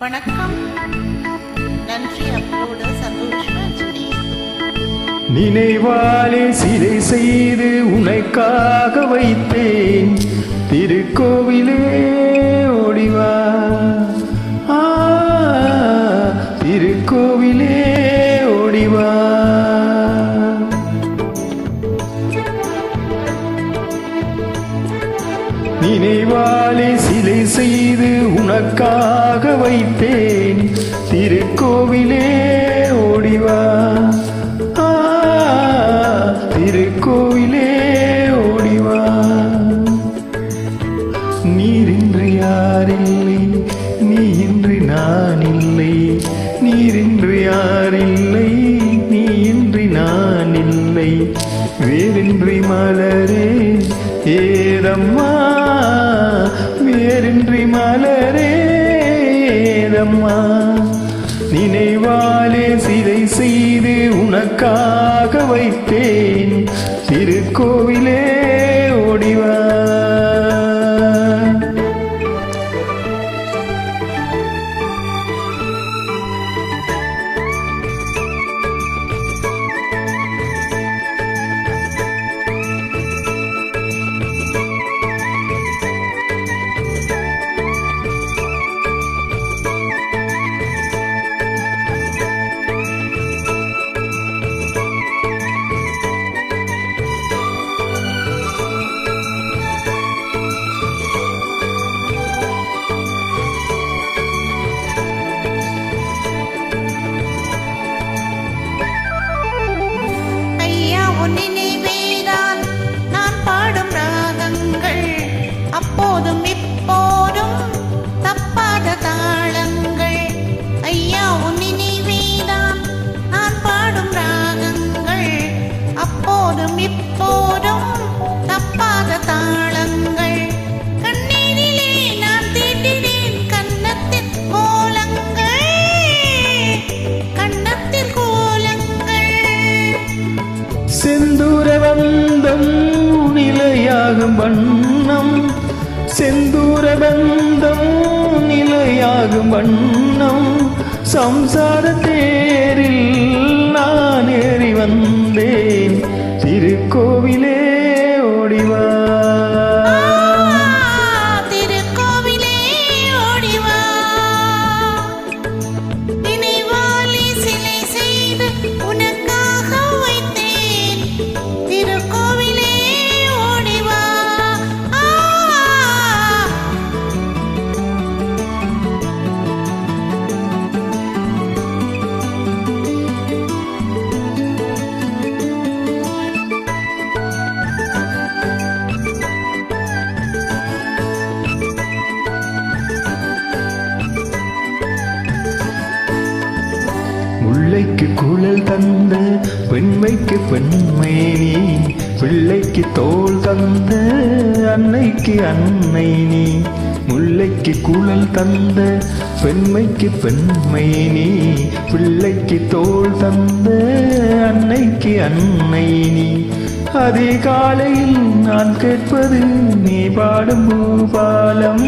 வணக்கம். நன்றி. அப்லோடு சந்தோஷ் ரஜினி. நினைவாலே சிலை செய்து உனக்காக வைத்தேன் திருக்கோவிலே ஓடிவா, திருக்கோவிலே ஓடிவா. நினைவாலே சிலை செய்து உனக்காக வைத்தேன் திருக்கோவிலே ஓடிவா, திருக்கோவிலே ஓடிவா. நீரின்றி யாரில்லை, நீ இன்றி நான் இல்லை. நீரின்றி யாரில்லை, நீ இன்றி நான் இல்லை. வேரின்றி மலரே ஏதம்மா, வேரின்றி மலரே ஏதம்மா. நினைவாலே சிலை செய்து உனக்காக வைத்தேன் திருக்கோவிலே ஓடிவா. நினைவேதான் நான் பாடும் ராகங்கள், அப்போதும் இப்போதும் தப்பாத தாளங்கள். ஐயா உன் நினைவேதான் நான் பாடும் ராகங்கள், அப்போதும் இப்போதும் தப்பாத தாளங்கள். கண்ணீரிலே நான் தீட்டினேன் கன்னத்தின் கோலங்கள், கன்னத்தின் கோலங்கள். செந்தூர பந்தம் நிலையாகும் வண்ணம், செந்தூர பந்தம் நிலையாகும் வண்ணம். சம்சார தேரில் நான் ஏறி வந்தேன் திருக்கோவிலே ஓடிவா, திருக்கோவிலே ஓடிவா. நினைவாலே சிலை செய்து உனக்காக வைத்தேன் திருக்கோவிலே ஓடிவா. முல்லைக்கு குழல் தந்த பெண்மைக்கு பெண்மை நீ, பிள்ளைக்கு தோள் தந்த அன்னைக்கு அன்னை நீ. முல்லைக்கு குழல் தந்த பெண்மைக்கு பெண்மை நீ, பிள்ளைக்கு தோள் தந்த அன்னைக்கு அன்னை நீ. அதே காலையில் நான் கேட்பது நீ பாடும் பூபாலம்.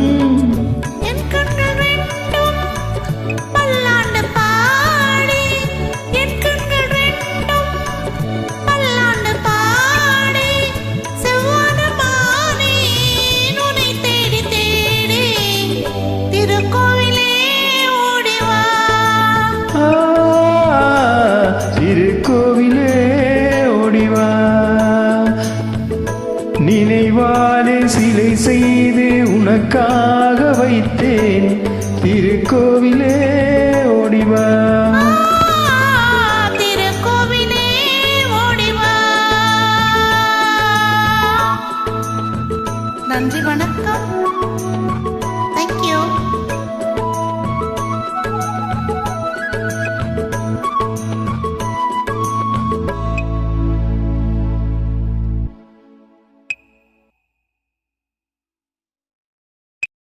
திருக்கோவிலே ஓடிவா. நினைவாலே சிலை செய்து உனக்காக வைத்தேன் திருக்கோவிலே